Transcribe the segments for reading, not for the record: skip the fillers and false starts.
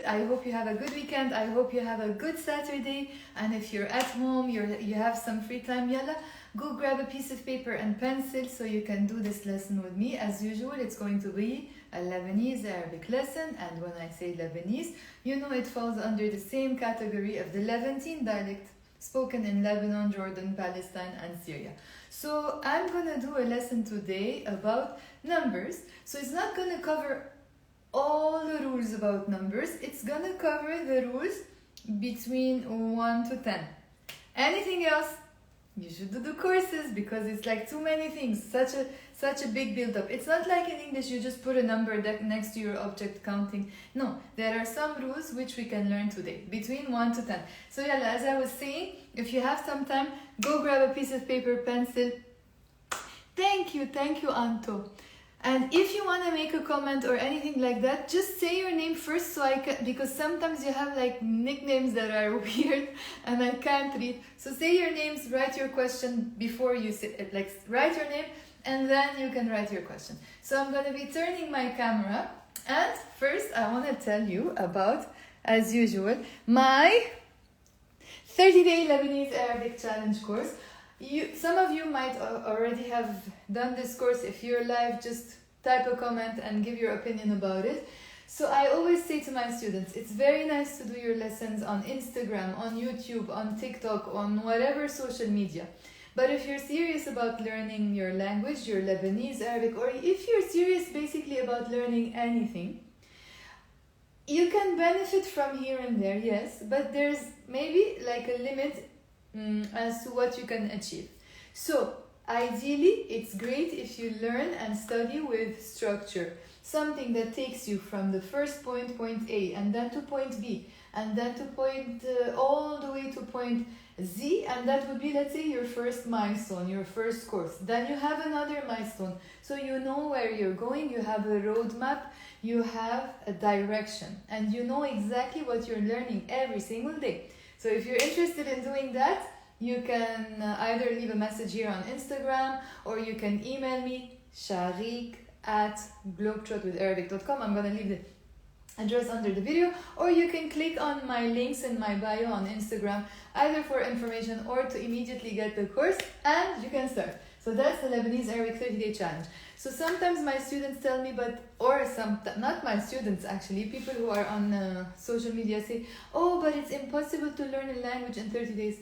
I hope you have a good weekend. I hope you have a good Saturday. And if you're at home, you have some free time, yalla, go grab a piece of paper and pencil so you can do this lesson with me. As usual, it's going to be a Lebanese Arabic lesson. And when I say Lebanese, you know it falls under the same category of the Levantine dialect spoken in Lebanon, Jordan, Palestine, and Syria. So I'm gonna do a lesson today about numbers. So it's not gonna cover all the rules about numbers. It's gonna cover the rules between 1 to 10. Anything else, you should do the courses because it's like too many things, such a big build-up. It's not like in English you just put a number next to your object counting. No, there are some rules which we can learn today, between 1 to 10. So yeah, as I was saying, if you have some time, go grab a piece of paper, pencil. Thank you, Anto. And if you want to make a comment or anything like that, just say your name first so I can, because sometimes you have like nicknames that are weird and I can't read. So say your names, write your question before you say, like write your name and then you can write your question. So I'm going to be turning my camera, and first I want to tell you about, as usual, my 30-day Lebanese Arabic challenge course. Some of you might already have done this course. If you're live, just type a comment and give your opinion about it. So I always say to my students, it's very nice to do your lessons on Instagram, on YouTube, on TikTok, on whatever social media. But if you're serious about learning your language, your Lebanese Arabic, or if you're serious basically about learning anything, you can benefit from here and there, yes, but there's maybe like a limit as to what you can achieve. So ideally, it's great if you learn and study with structure, something that takes you from the first point A, and then to point B, and then to point all the way to point Z, and that would be, let's say, your first milestone, your first course. Then you have another milestone, so you know where you're going, you have a roadmap, you have a direction, and you know exactly what you're learning every single day. So if you're interested in doing that, you can either leave a message here on Instagram or you can email me, sharik@globetrotwitharabic.com. I'm going to leave the address under the video, or you can click on my links in my bio on Instagram, either for information or to immediately get the course, and you can start. So that's the Lebanese Arabic 30-day challenge. So sometimes my students tell me, not my students actually, people who are on social media say, oh, but it's impossible to learn a language in 30 days.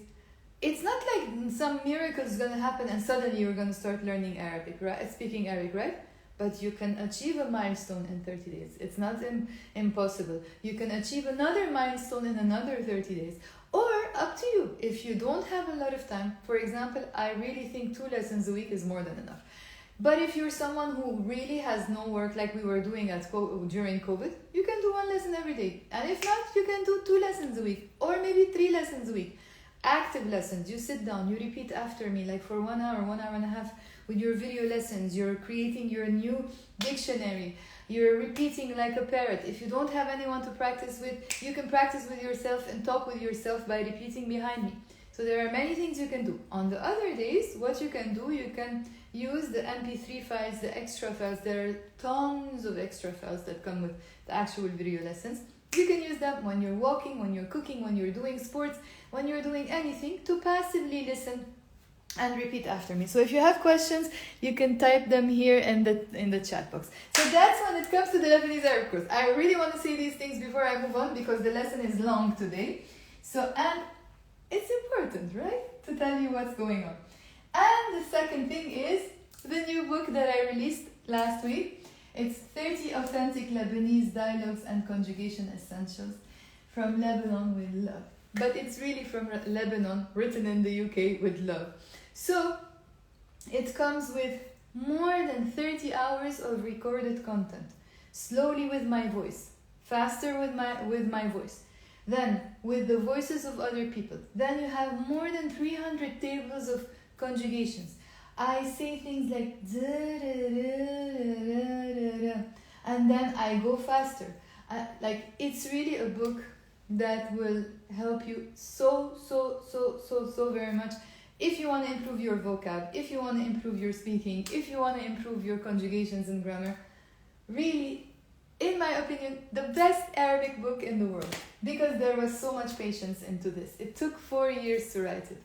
It's not like some miracle is going to happen and suddenly you're going to start learning Arabic, right? Speaking Arabic, right? But you can achieve a milestone in 30 days. It's not impossible. You can achieve another milestone in another 30 days. Or up to you. If you don't have a lot of time, for example, I really think 2 lessons a week is more than enough. But if you're someone who really has no work like we were doing during COVID, you can do 1 lesson every day. And if not, you can do 2 lessons a week or maybe 3 lessons a week. Active lessons. You sit down, you repeat after me like for 1 hour, 1 hour and a half with your video lessons. You're creating your new dictionary. You're repeating like a parrot. If you don't have anyone to practice with, you can practice with yourself and talk with yourself by repeating behind me. So there are many things you can do. On the other days, what you can do, you can use the MP3 files, the extra files. There are tons of extra files that come with the actual video lessons. You can use them when you're walking, when you're cooking, when you're doing sports, when you're doing anything, to passively listen and repeat after me. So if you have questions, you can type them here in the chat box. So that's when it comes to the Lebanese Arabic course. I really want to say these things before I move on because the lesson is long today. So, and it's important, right? To tell you what's going on. And the second thing is the new book that I released last week. It's 30 authentic Lebanese dialogues and conjugation essentials from Lebanon with love. But it's really from Lebanon, written in the UK with love. So it comes with more than 30 hours of recorded content, slowly with my voice, faster with my voice, then with the voices of other people. Then you have more than 300 tables of conjugations. I say things like and then I go faster. Like, it's really a book that will help you so very much if you want to improve your vocab, if you want to improve your speaking, if you want to improve your conjugations and grammar. Really, in my opinion, the best Arabic book in the world, because there was so much patience into this. It took 4 years to write it.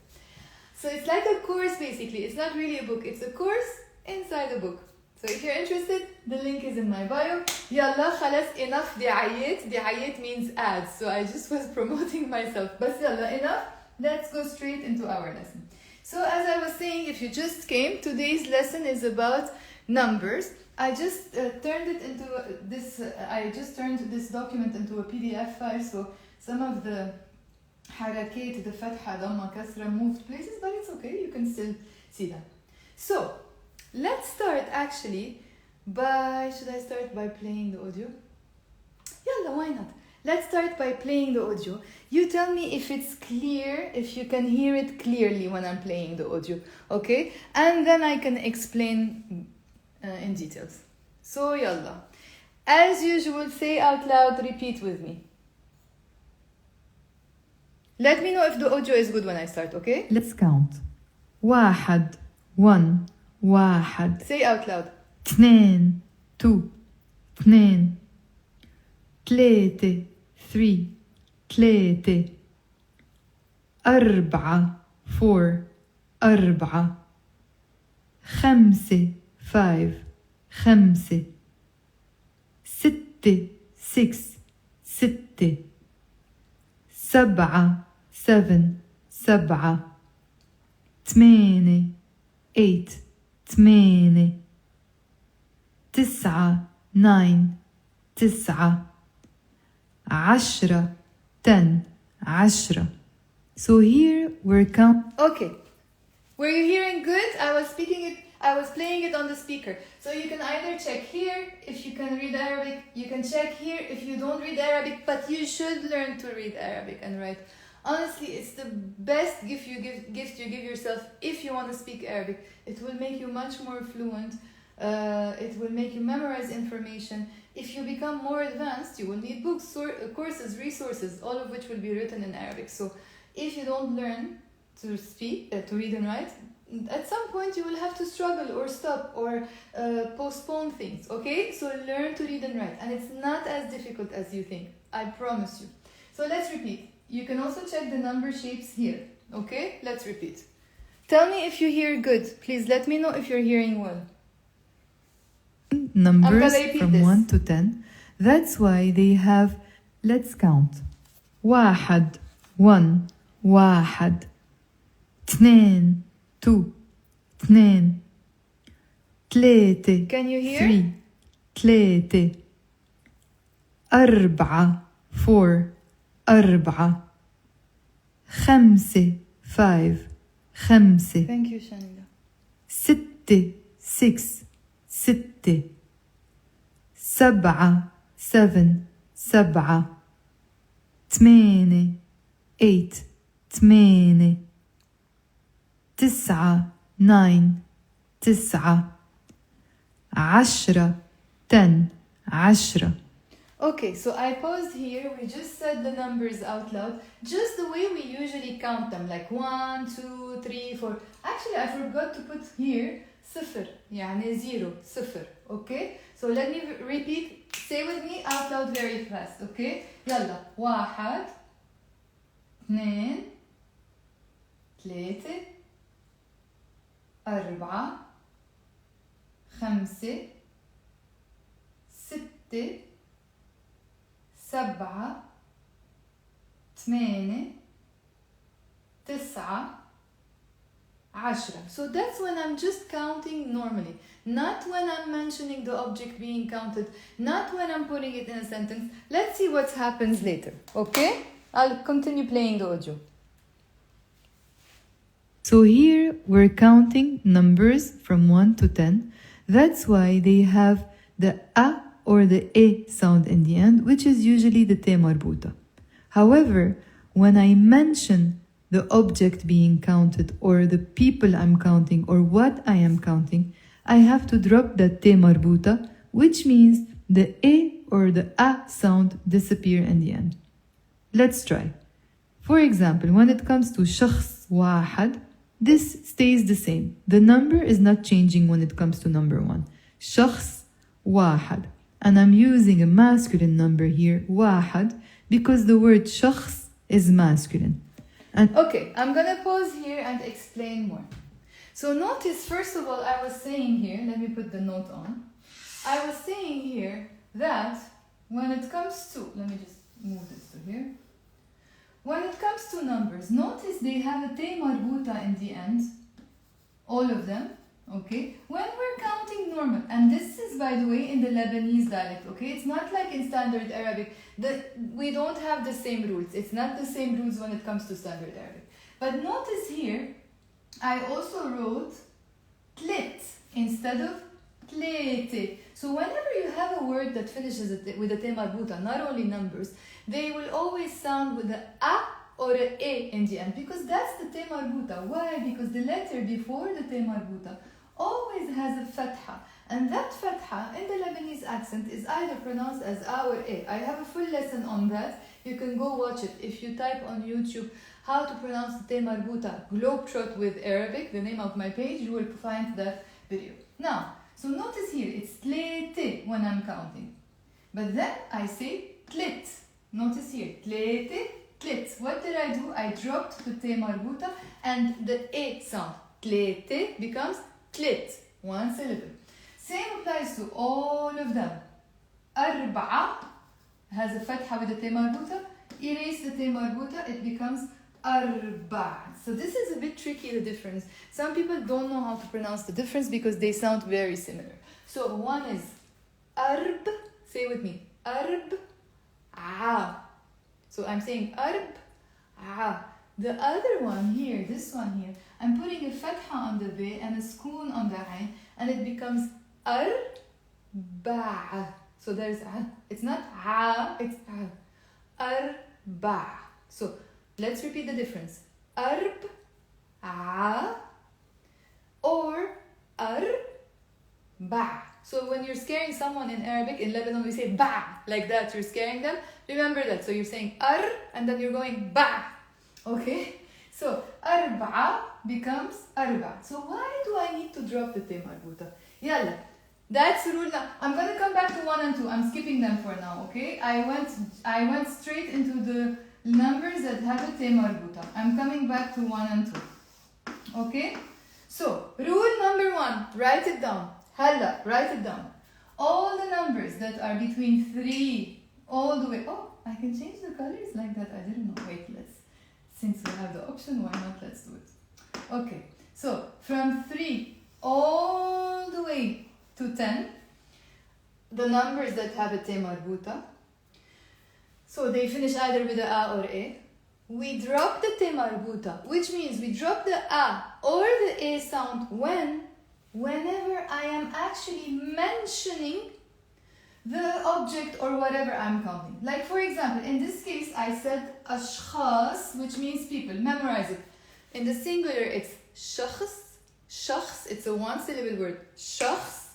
So it's like a course basically. It's not really a book, it's a course inside a book. So if you're interested, the link is in my bio. Yalla khalas, enough دعايات. دعايات means ads. So I just was promoting myself. But yalla, enough. Let's go straight into our lesson. So as I was saying, if you just came, today's lesson is about numbers. I just turned this document into a PDF file, so some of the حركات, the فتحة, ضمة, كسرة moved places, but it's okay, you can still see that. So, let's start actually should I start by playing the audio? Yalla, why not? Let's start by playing the audio. You tell me if it's clear, if you can hear it clearly when I'm playing the audio, okay? And then I can explain in details. So, yalla. As usual, say out loud, repeat with me. Let me know if the audio is good when I start, okay? Let's count. واحد, 1, واحد. Say out loud. 2, 2, 2. 3, 3, 3. 4, 4, 4. 5, 5, 5. 6, 6, 6. 7, 7, 7. 8, 8, 8. 9, 9, 9. 10, 10, 10. So here we're counting. Okay. Were you hearing good? I was playing it on the speaker. So you can either check here if you can read Arabic. You can check here if you don't read Arabic, but you should learn to read Arabic and write. Honestly, it's the best gift you give yourself if you want to speak Arabic. It will make you much more fluent. It will make you memorize information. If you become more advanced, you will need books, courses, resources, all of which will be written in Arabic. So if you don't learn to speak, to read and write, at some point you will have to struggle or stop or postpone things, okay? So learn to read and write. And it's not as difficult as you think, I promise you. So let's repeat. You can also check the number shapes here, okay? Let's repeat. Tell me if you hear good. Please let me know if you're hearing well. Numbers from 1 to 10. That's why they have, let's count. واحد, 1, واحد. 2, 2, 2. 3, Can you hear? 3, 3. 4, 4, 4. 5, 5, 5. Thank you, Shanila. 6, 6, 6. 7, 7, 7. 8, 8, 8. 9, 9, 9. 10, 10, 10. Okay, so I paused here. We just said the numbers out loud, just the way we usually count them, like 1, 2, 3, 4. Actually, I forgot to put here صفر, يعني 0, صفر. Okay? So let me repeat. Say with me out loud very fast. Okay? يلا. 1, 2, 3, 4, 5, 6, 7, 8, 9, 10. So that's when I'm just counting normally, not when I'm mentioning the object being counted, not when I'm putting it in a sentence. Let's see what happens later, okay? I'll continue playing the audio. So here we're counting numbers from 1 to 10. That's why they have the A or the E sound in the end, which is usually the T marbuta. However, when I mention the object being counted or the people I'm counting or what I am counting, I have to drop the T marbuta, which means the E or the A sound disappear in the end. Let's try. For example, when it comes to شخص واحد, this stays the same. The number is not changing when it comes to number 1. شخص واحد. and I'm using a masculine number here, واحد, because the word شخص is masculine. And okay, I'm gonna pause here and explain more. So notice, first of all, I was saying here, let me put the note on. I was saying here that when it comes to, let me just move this to here. When it comes to numbers, notice they have a te marbuta in the end, all of them, okay? When we're counting normal, and this is, by the way, in the Lebanese dialect, okay? It's not like in standard Arabic. We don't have the same rules. It's not the same rules when it comes to standard Arabic. But notice here, I also wrote tlit instead of tlete. So whenever you have a word that finishes with a te marbuta, not only numbers, they will always sound with the a or a in the end, because that's the te marbuta. Why? Because the letter before the te marbuta always has a fatha, and that fatha in the Lebanese accent is either pronounced as a or a. I have a full lesson on that. You can go watch it. If you type on YouTube how to pronounce the te marbuta, Globetrot with Arabic, the name of my page, you will find that video. Now, so notice here, it's tlete when I'm counting. But then I say tlit. Notice here, tlete, tlit. What did I do? I dropped the te marbuta and the a sound. Tlete becomes tlit, one syllable. Same applies to all of them. Arba'a has a fatha with the te marbuta. Erase the te marbuta, it becomes arba'. So this is a bit tricky, the difference. Some people don't know how to pronounce the difference because they sound very similar. So one is arb, say with me, arb, a. So I'm saying arb, a. The other one here, this one here, I'm putting a fatha on the ba and a skoon on the ain, and it becomes arba'. So there's a. It's not a, it's a. Arba'. So let's repeat the difference. Arb, a, or arba'. So when you're scaring someone in Arabic, in Lebanon, we say ba, like that. You're scaring them. Remember that. So you're saying ar, and then you're going ba. Okay? So arba'a becomes arba'. So why do I need to drop the te marbuta? Yalla. That's rule now. I'm gonna come back to 1 and 2. I'm skipping them for now, okay? I went straight into the numbers that have a te marbuta. I'm coming back to 1 and 2. Okay? So, rule number 1, write it down. Halla, write it down. All the numbers that are between 3 all the way. Oh, I can change the colors like that. I didn't know. Wait, since we have the option, why not? Let's do it. Okay, so from 3 all the way to 10, the numbers that have a te marbuta, so they finish either with a or a. We drop the te marbuta, which means we drop the a or the a sound whenever I am actually mentioning the object or whatever I'm counting. Like for example, in this case, I said ashkhas, which means people. Memorize it. In the singular, it's shakhs. Shakhs, it's a one-syllable word. Shakhs,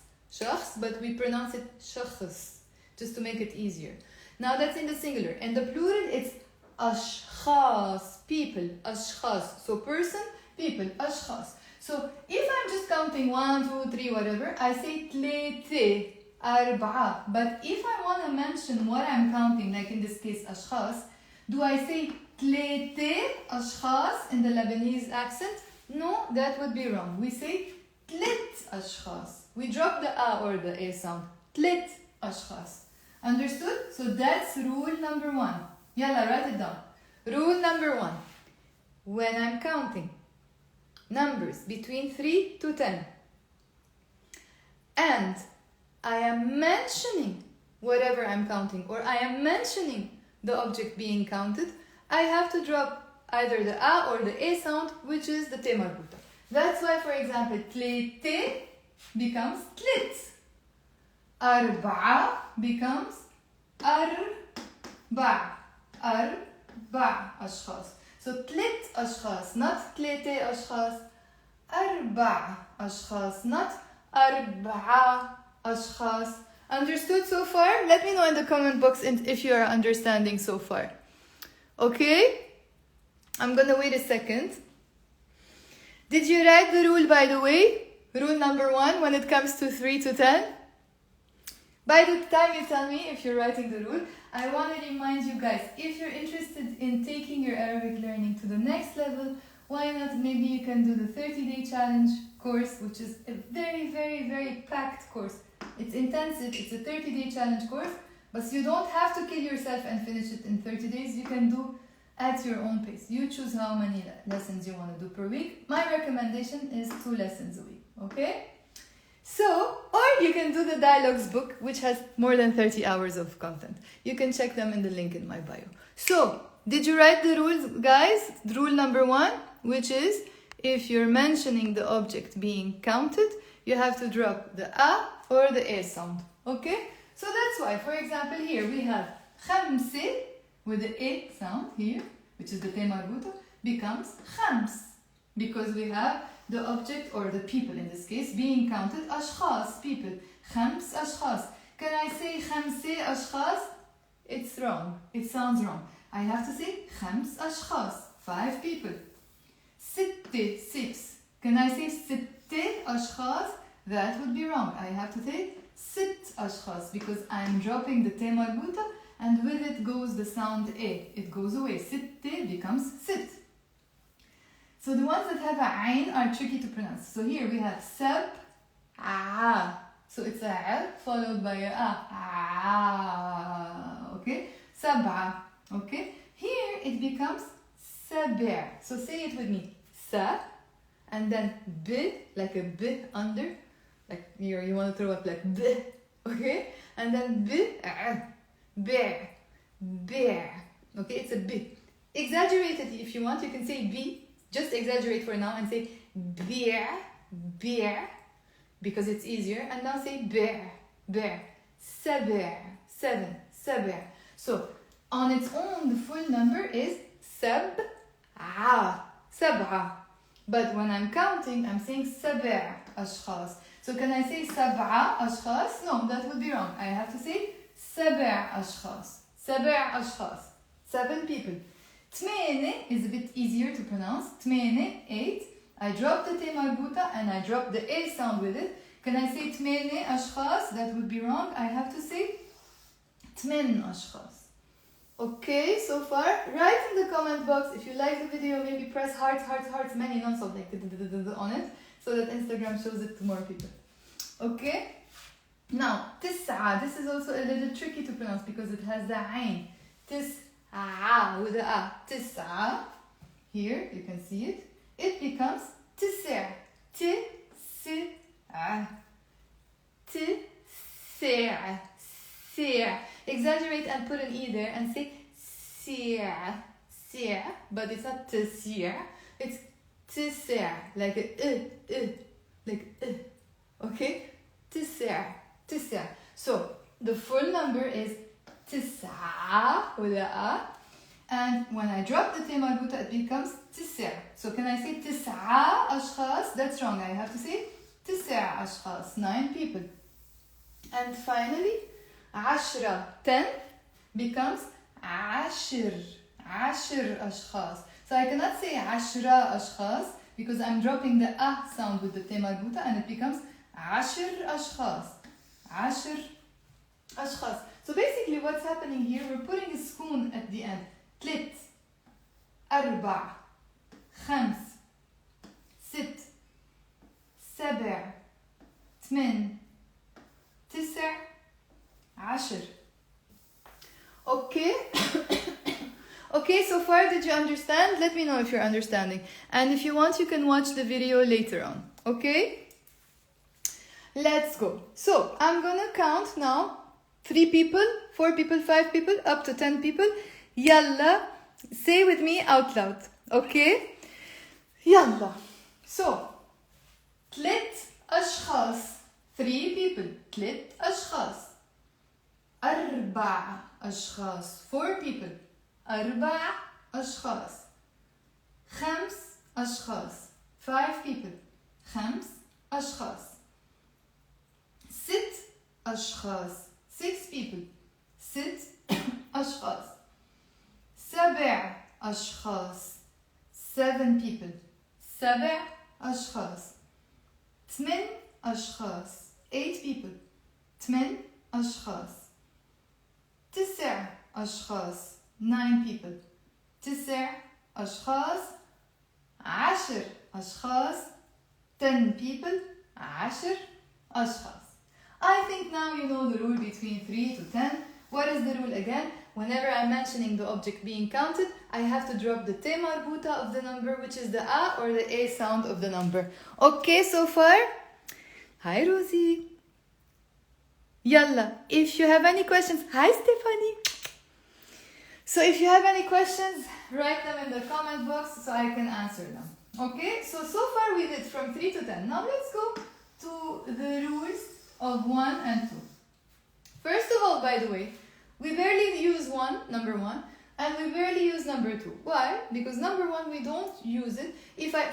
but we pronounce it shakhs, just to make it easier. Now that's in the singular. In the plural, it's ashkhas, people, ashkhas. So person, people, ashkhas. So if I'm just counting 1, 2, 3, whatever, I say tlete, arba'a. But if I want to mention what I'm counting, like in this case, ashkhas, do I say tlete, ashkhas in the Lebanese accent? No, that would be wrong. We say tlit, ashkhas. We drop the a or the a sound. Tlit, ashkhas. Understood? So that's rule number 1. Yalla, write it down. Rule number 1. When I'm counting numbers between 3 to 10, and I am mentioning whatever I'm counting, or I am mentioning the object being counted, I have to drop either the a or the a sound, which is the te marbuta. That's why, for example, tlete becomes tlit. Arba'a becomes arba'. Arba' ashkhas. So tlit ashkhas, not tlete ashkhas. Arba' ashkhas, not arba'a ashkhas. Understood so far? Let me know in the comment box if you are understanding so far. Okay? I'm gonna wait a second. Did you write the rule, by the way? Rule number 1 when it comes to 3 to 10? By the time you tell me if you're writing the rule, I want to remind you guys, if you're interested in taking your Arabic learning to the next level, why not maybe you can do the 30-day challenge course, which is a very, very, very packed course. It's intensive, it's a 30-day challenge course, but you don't have to kill yourself and finish it in 30 days. You can do at your own pace. You choose how many lessons you want to do per week. My recommendation is 2 lessons a week, okay? So, or you can do the dialogues book, which has more than 30 hours of content. You can check them in the link in my bio. So, did you write the rules, guys? Rule number 1, which is, if you're mentioning the object being counted, you have to drop the a or the a sound, okay? So that's why, for example, here we have خمسة with the a sound here, which is the ت مربوطة, becomes خمس, because we have the object or the people in this case being counted أشخاص, people. خمس أشخاص. Can I say خمسة أشخاص? It's wrong. It sounds wrong. I have to say خمس أشخاص, 5 people. ستة, 6. Can I say ستة أشخاص? That would be wrong. I have to say ست أشخاص because I'm dropping the ت مربوطة and with it goes the sound A. It goes away. ستة becomes ست. So the ones that have a عين are tricky to pronounce. So here we have سبعة. So it's a L followed by a A. Okay? سبعة. Okay? Here it becomes سبع. So say it with me. س and then B, like a B under. Like you want to throw up like B. Okay? And then B, bear, bear. Okay? It's a B. Exaggerate it if you want. You can say B. Just exaggerate for now and say bear, bear, because it's easier. And now say bear, bear, seber, 7, seber. So on its own, the full number is سبعة, سبعة. But when I'm counting, I'm saying سبع أشخاص. So can I say سبعة أشخاص? No, that would be wrong. I have to say سبع أشخاص, سبع أشخاص, 7 people. ثمانية is a bit easier to pronounce. ثمانية, 8. I drop the ت مربوطة and I drop the A sound with it. Can I say ثمانية أشخاص? That would be wrong. I have to say ثمان أشخاص. Okay, so far? Write in the comment box if you like the video. Maybe press hearts, hearts, hearts, many non-stop like on it, so that Instagram shows it to more people. Okay? Now, تسعة. This is also a little tricky to pronounce because it has the عين. تسعة with the A. تسعة. Here, you can see it. It becomes تسع. تسع. تسع. سع. Exaggerate and put an E there and say سع. سع. But it's not تسع. It's تسع. Like a like okay? تسع. تسع. So, the full number is تسعة with a A. And when I drop the ت مربوطة, it becomes تسع. So can I say تسعة أشخاص? That's wrong. I have to say تسع أشخاص, 9 people. And finally, عشرة, 10 becomes عشر. عشر أشخاص. So I cannot say عشرة أشخاص because I'm dropping the A sound with the ت مربوطة and it becomes عشر أشخاص. عشر أشخاص. So basically what's happening here, we're putting a spoon at the end. ثلاث, أربع, خمس, ست, سبع, ثمان, تسع, عشر. Okay? Okay, so far did you understand? Let me know if you're understanding. And if you want, you can watch the video later on. Okay? Let's go. So, I'm gonna count now. 3 people, 4 people, 5 people, up to 10 people. Yalla. Say with me out loud. Okay? Yalla. So, 3 أشخاص. 3 people. 3 أشخاص. 4 أشخاص. 4 people. 4 أشخاص. 5 أشخاص. 5 people. 5 أشخاص. 6 أشخاص. 6 people. 6 أشخاص. 7 أشخاص. 7 people. 7 أشخاص. 8 أشخاص. 8 people. 8 أشخاص. 9 أشخاص. 9 people. 9 أشخاص. 10 أشخاص. 10 people. 10 أشخاص. I think now you know the rule between 3 to 10. What is the rule again? Whenever I'm mentioning the object being counted, I have to drop the T marbuta of the number, which is the A or the A sound of the number. Okay, so far? Hi, Rosie. Yalla, if you have any questions, hi, Stephanie. So if you have any questions, write them in the comment box so I can answer them. Okay, so far we did from 3 to 10. Now let's go to the rules of 1 and 2. First of all, by the way, we barely use number 1, and we barely use number 2. Why? Because number 1, we don't use it.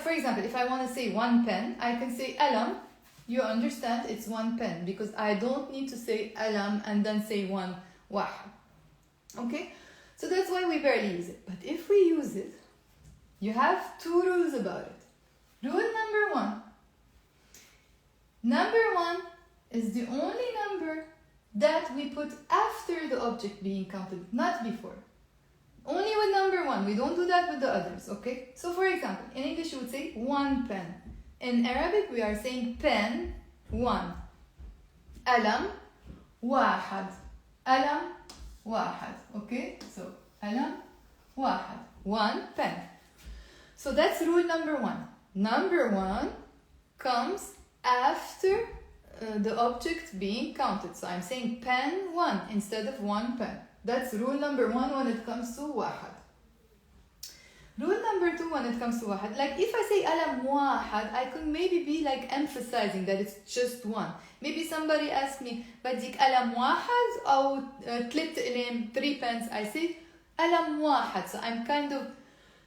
For example, if I want to say 1 pen, I can say alam. You understand it's 1 pen, because I don't need to say alam and then say 1 wahad. Okay? So that's why we barely use it. But if we use it, you have 2 rules about it. Rule number 1. Number 1 is the only number that we put after the object being counted, not before. Only with number 1. We don't do that with the others, okay? So for example, in English you would say 1 pen. In Arabic we are saying pen 1. Alam wahad. Alam wahad. Okay? So alam wahad. 1 pen. So that's rule number 1. Number 1 comes after the object being counted. So I'm saying pen 1 instead of 1 pen. That's rule number 1 when it comes to wahad. Rule number 2 when it comes to wahad. Like if I say alam wahad, I could maybe be like emphasizing that it's just 1. Maybe somebody asks me, بدك alam wahad أو 3 أقلام, 3 pens. I say alam wahad. So I'm kind of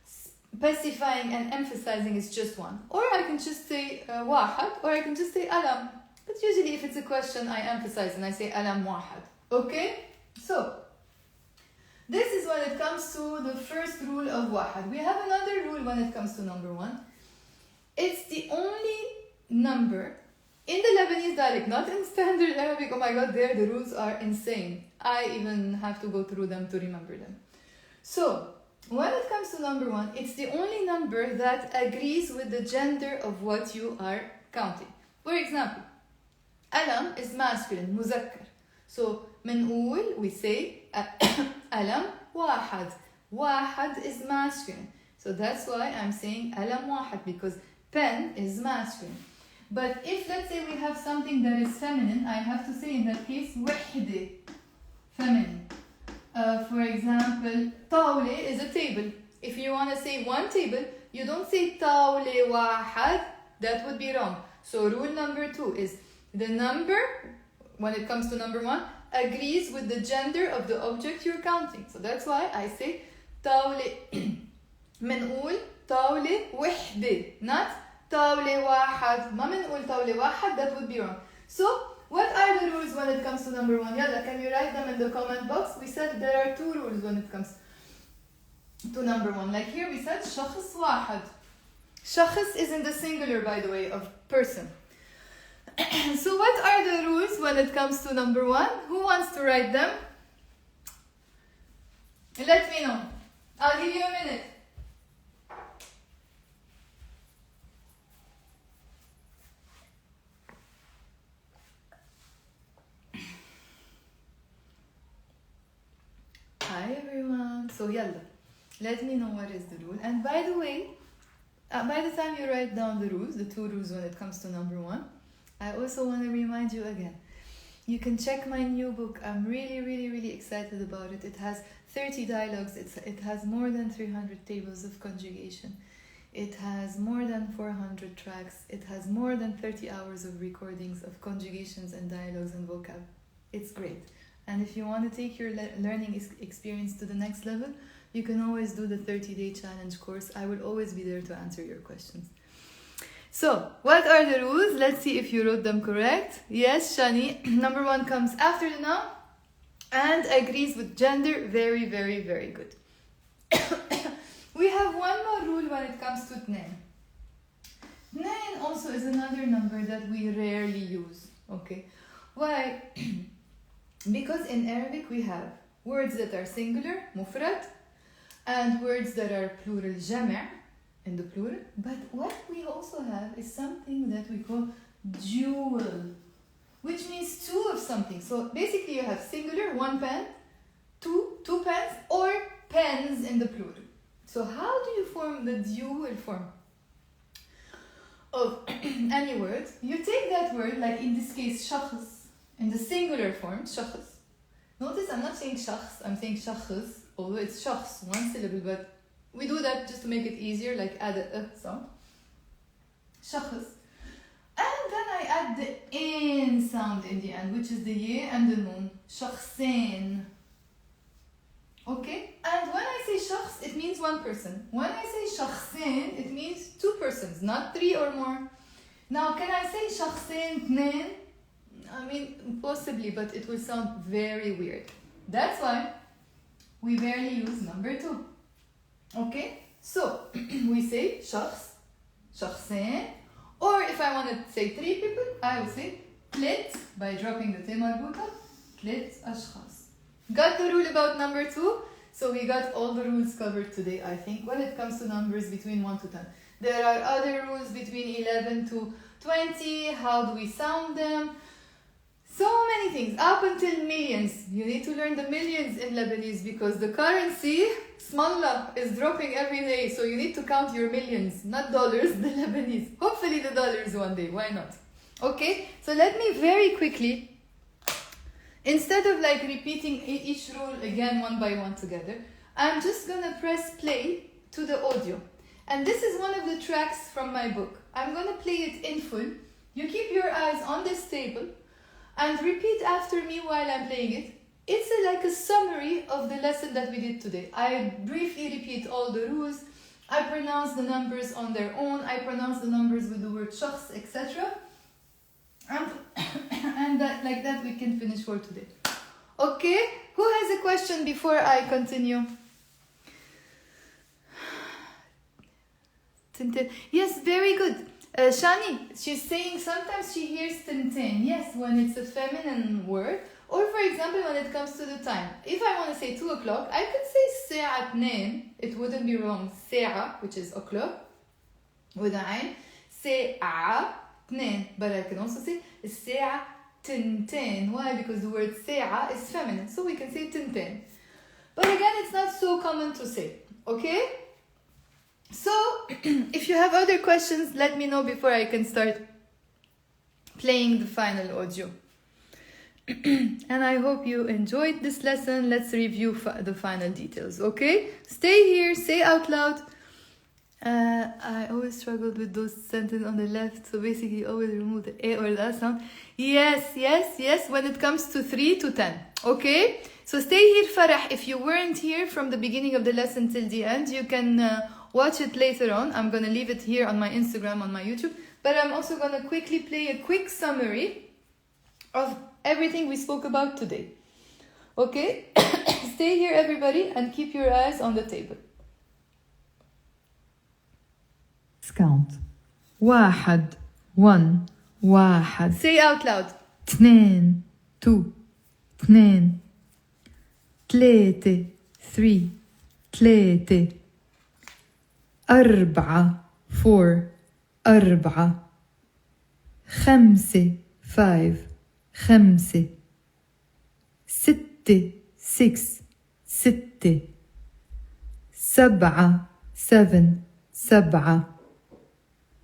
specifying and emphasizing it's just 1. Or I can just say wahad, or I can just say alam. But usually if it's a question, I emphasize and I say alam wahad. Okay? So, this is when it comes to the first rule of wahad. We have another rule when it comes to number 1. It's the only number in the Lebanese dialect, not in standard Arabic. Oh my god, there the rules are insane. I even have to go through them to remember them. So, when it comes to number 1, it's the only number that agrees with the gender of what you are counting. For example, alam is masculine, muzakkar. So, منقول, we say alam wahad. Wahad is masculine. So that's why I'm saying alam wahad, because pen is masculine. But if let's say we have something that is feminine, I have to say in that case wahde, feminine. For example, tawle is a table. If you want to say 1 table, you don't say tawle wahad. That would be wrong. So rule number 2 is the number, when it comes to number 1, agrees with the gender of the object you're counting. So that's why I say طاولة منقول طاولة وحدة, not طاولة واحد. ما منقول طاولة واحد, that would be wrong. So what are the rules when it comes to number 1? Yalla, can you write them in the comment box? We said there are 2 rules when it comes to number 1. Like here we said شخص واحد. شخص is in the singular, by the way, of person. So what are the rules when it comes to number 1? Who wants to write them? Let me know. I'll give you a minute. Hi everyone. So yalla, let me know what is the rule. And by the way, by the time you write down the rules, the 2 rules when it comes to number 1, I also want to remind you again, you can check my new book. I'm really excited about it. It has 30 dialogues. It has more than 300 tables of conjugation. It has more than 400 tracks. It has more than 30 hours of recordings of conjugations and dialogues and vocab. It's great. And if you want to take your learning experience to the next level, you can always do the 30-day challenge course. I will always be there to answer your questions. So, what are the rules? Let's see if you wrote them correct. Yes, Shani. Number 1 comes after the noun and agrees with gender. Very good. We have one more rule when it comes to اثنين. اثنين also is another number that we rarely use. Okay. Why? Because in Arabic we have words that are singular, mufrad, and words that are plural, jama', in the plural. But what we also have is something that we call dual, which means two of something. So basically you have singular, one pen, two pens, or pens in the plural. So how do you form the dual form of any word? You take that word, like in this case, shakhs, in the singular form, shakhs. Notice I'm not saying shakhs, I'm saying shakhs, although it's shakhs, one syllable, but we do that just to make it easier, like add a sound. Shakhs. And then I add the in sound in the end, which is the ye and the noon. Shakhsain. Okay? And when I say shakhs, it means one person. When I say shakhsain, it means two persons, not three or more. Now, can I say shakhsain tnain? I mean, possibly, but it will sound very weird. That's why we barely use number two. Okay? So, we say shakhs, shakhsain, or if I want to say three people, I would say tlet, by dropping the te marbuta, tlet ashkhas. Got the rule about number two? So we got all the rules covered today, I think, when it comes to numbers between 1 to 10. There are other rules between 11 to 20. How do we sound them? So many things, up until millions. You need to learn the millions in Lebanese because the currency, smallah, is dropping every day. So you need to count your millions, not dollars, the Lebanese. Hopefully the dollars one day, why not? Okay, so let me very quickly, instead of like repeating each rule again one by one together, I'm just gonna press play to the audio. And this is one of the tracks from my book. I'm gonna play it in full. You keep your eyes on this table and repeat after me while I'm playing it. It's like a summary of the lesson that we did today. I briefly repeat all the rules. I pronounce the numbers on their own. I pronounce the numbers with the word shakhs, etc. And that, like that we can finish for today. Okay? Who has a question before I continue? Tintin. Yes, very good. Shani, she's saying sometimes she hears tintin. Yes, when it's a feminine word. Or for example, when it comes to the time. If I want to say 2 o'clock, I could say sa'a tnain. It wouldn't be wrong. Sa'a, which is o'clock, with a ayn. Sa'a tnain. But I can also say sa'a tintin. Why? Because the word sa'a is feminine. So we can say tintin. But again, it's not so common to say. Okay? So, if you have other questions, let me know before I can start playing the final audio. And I hope you enjoyed this lesson. Let's review the final details, okay? Stay here, say out loud. I always struggled with those sentences on the left, so basically always remove the A or the A sound. Yes, when it comes to 3 to 10, okay? So stay here, Farah. If you weren't here from the beginning of the lesson till the end, you can watch it later on. I'm going to leave it here on my Instagram, on my YouTube. But I'm also going to quickly play a quick summary of everything we spoke about today. Okay? Stay here, everybody, and keep your eyes on the table. Count. واحد, 1, واحد. Say out loud. 2, 2, 2. 3, 3, 3. 4, 4, 4. 5, 5, 5. 6, 6, 6. 7, 7, 7.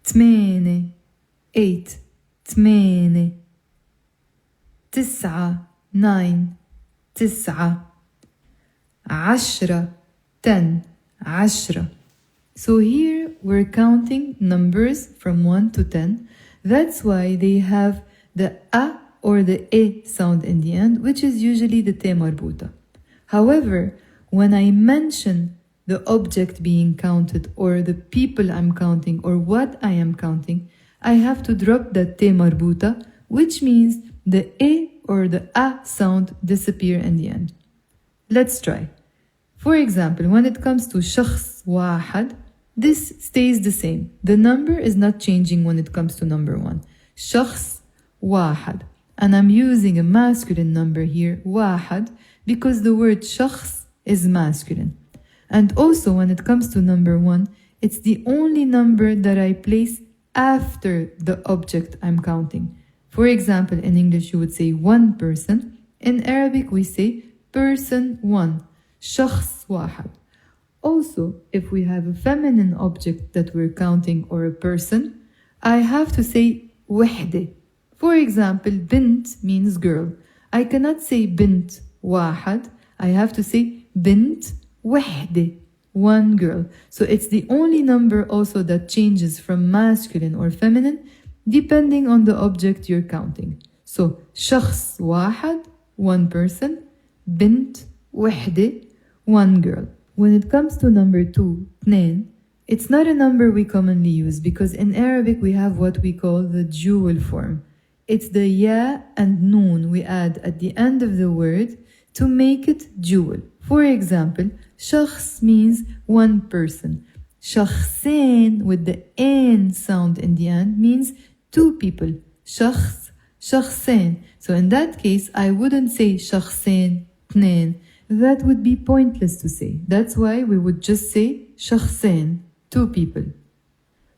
8, 8, 8. 9, 9, 9. 10, 10, 10. So here we're counting numbers from 1 to 10. That's why they have the A or the E sound in the end, which is usually the te marbuta. However, when I mention the object being counted or the people I'm counting or what I am counting, I have to drop the te marbuta, which means the E or the A sound disappear in the end. Let's try. For example, when it comes to shakhs wahad, this stays the same. The number is not changing when it comes to number 1. Shakhs wahad. And I'm using a masculine number here, واحد, because the word شخص is masculine. And also when it comes to number 1, it's the only number that I place after the object I'm counting. For example, in English you would say one person. In Arabic we say person one, شخص واحد. Also, if we have a feminine object that we're counting or a person, I have to say وحدة. For example, بنت means girl. I cannot say بنت واحد. I have to say بنت وحدة, one girl. So it's the only number also that changes from masculine or feminine depending on the object you're counting. So شخص واحد, one person. بنت وحدة, one girl. When it comes to number 2, اثنين, it's not a number we commonly use because in Arabic we have what we call the dual form. It's the ya and noon we add at the end of the word to make it dual. For example, شخص means one person. شخصين with the n sound in the end means two people. شخص, شخصين. So in that case, I wouldn't say شخصين, اثنين. That would be pointless to say. That's why we would just say شخصين, two people.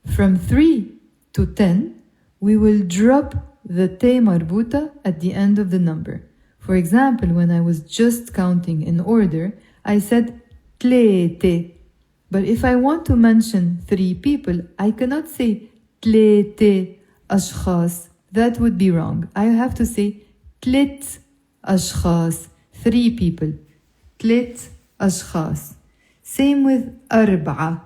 From 3 to 10, we will drop the te marbuta at the end of the number. For example, when I was just counting in order, I said tlete. But if I want to mention 3 people, I cannot say tlete ashkhas. That would be wrong. I have to say tlit ashkhas, 3 people. Tlit ashkhas. Same with arba'a.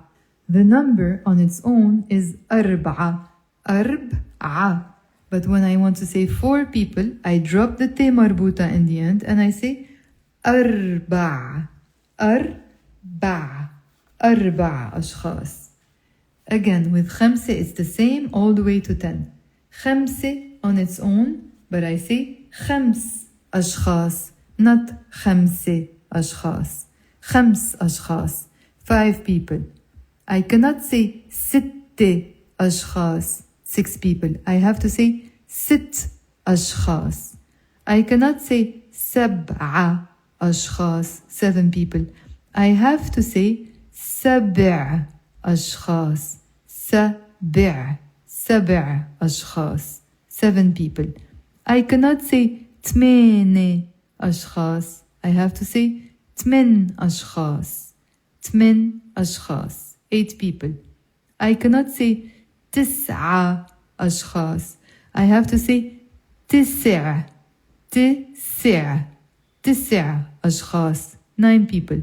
The number on its own is arba'a. Arba'a. But when I want to say 4 people, I drop the te marbuta in the end and I say arba'a. Arba'a. Arba'a ashkhas. Again, with khamse, it's the same all the way to 10. Khamse on its own, but I say khams ashkhas, not khamse ashkhas. Khams ashkhas, 5 people. I cannot say sitte ashkhas, 6 people. I have to say sit ashkhas. I cannot say sab'a ashkhas, 7 people. I have to say sab'a ashkhas, sab'a, sab'a ashkhas, 7 people. I cannot say tmene ashkhas. I have to say tmen ashkhas, tmen ashkhas, 8 people. I cannot say tis'a ashkhas. I have to say tis'a, tis'a, tis'a ashkhas, 9 people.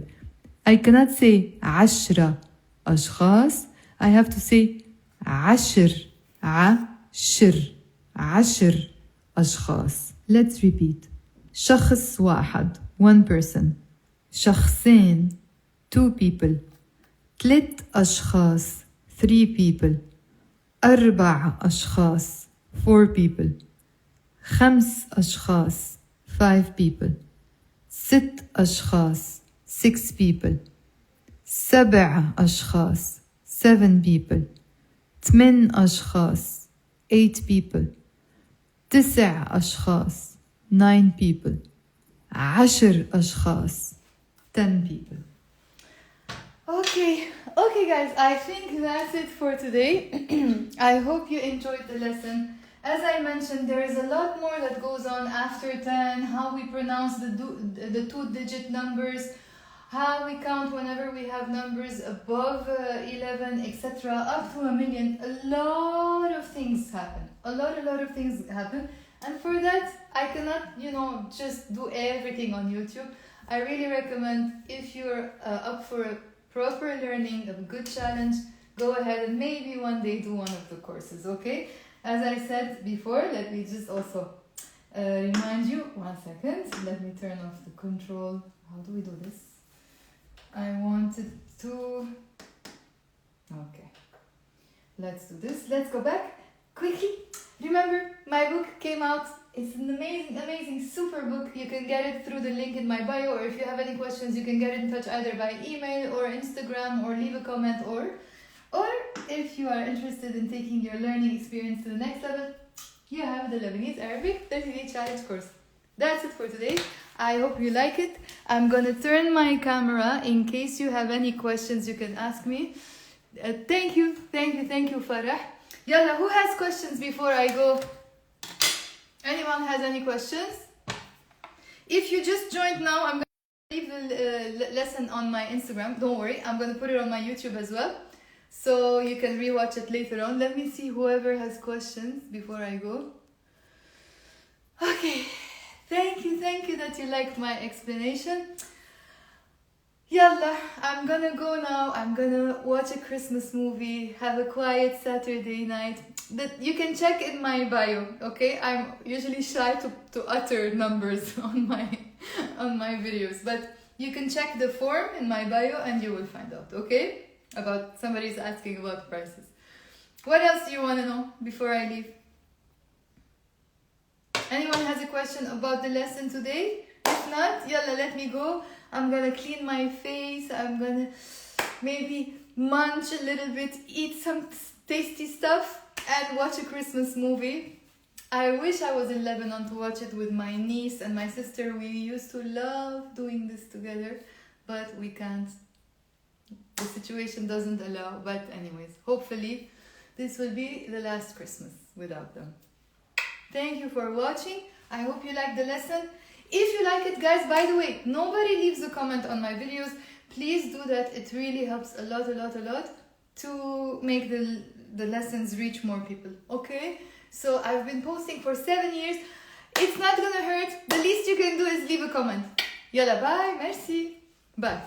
I cannot say ashra ashkhas. I have to say ashir, ashir, ashir ashkhas. Let's repeat. شخص واحد, one person. شخصين, 2 people. 3 أشخاص, 3 people. 4 أشخاص, 4 people. 5 أشخاص, 5 people. 6 أشخاص, 6 people. 7 أشخاص, 7 people. 8 أشخاص, 8 people. 9 أشخاص, 9 people. 10 أشخاص, 10 people. Okay guys, I think that's it for today. I hope you enjoyed the lesson. As I mentioned, there is a lot more that goes on after 10, how we pronounce the 2-digit numbers, how we count whenever we have numbers above 11, etc. up to 1 million. A lot of things happen. A lot of things happen. And for that, I cannot, just do everything on YouTube. I really recommend, if you're up for a proper learning, a good challenge, go ahead and maybe one day do one of the courses, okay? As I said before, let me just also remind you, 1 second, let me turn off the control. How do we do this? I wanted to, okay, let's do this. Let's go back quickly. Remember, my book came out. It's an amazing, super book. You can get it through the link in my bio, or if you have any questions, you can get in touch either by email or Instagram, or leave a comment, or if you are interested in taking your learning experience to the next level, you have the Lebanese Arabic 30-day challenge course. That's it for today. I hope you like it. I'm gonna turn my camera in case you have any questions you can ask me. Thank you, Farah. Yalla, who has questions before I go? Anyone has any questions? If you just joined now, I'm gonna leave the lesson on my Instagram. Don't worry, I'm gonna put it on my YouTube as well, so you can rewatch it later on. Let me see whoever has questions before I go. Okay. Thank you that you liked my explanation. Yalla, I'm gonna go now. I'm gonna watch a Christmas movie, have a quiet Saturday night. That you can check in my bio, okay? I'm usually shy to utter numbers on my videos, but you can check the form in my bio and you will find out, okay? About somebody's asking about prices. What else do you want to know before I leave? Anyone has a question about the lesson today? If not, yalla, let me go. I'm gonna clean my face. I'm gonna maybe munch a little bit, eat some tasty stuff, and watch a Christmas movie. I wish I was in Lebanon to watch it with my niece and my sister. We used to love doing this together, but we can't. The situation doesn't allow. But anyways, hopefully this will be the last Christmas without them. Thank you for watching. I hope you liked the lesson. If you like it, guys, by the way, nobody leaves a comment on my videos. Please do that. It really helps a lot to make the lessons reach more people. Okay? So I've been posting for 7 years. It's not gonna hurt. The least you can do is leave a comment. Yalla, bye. Merci. Bye.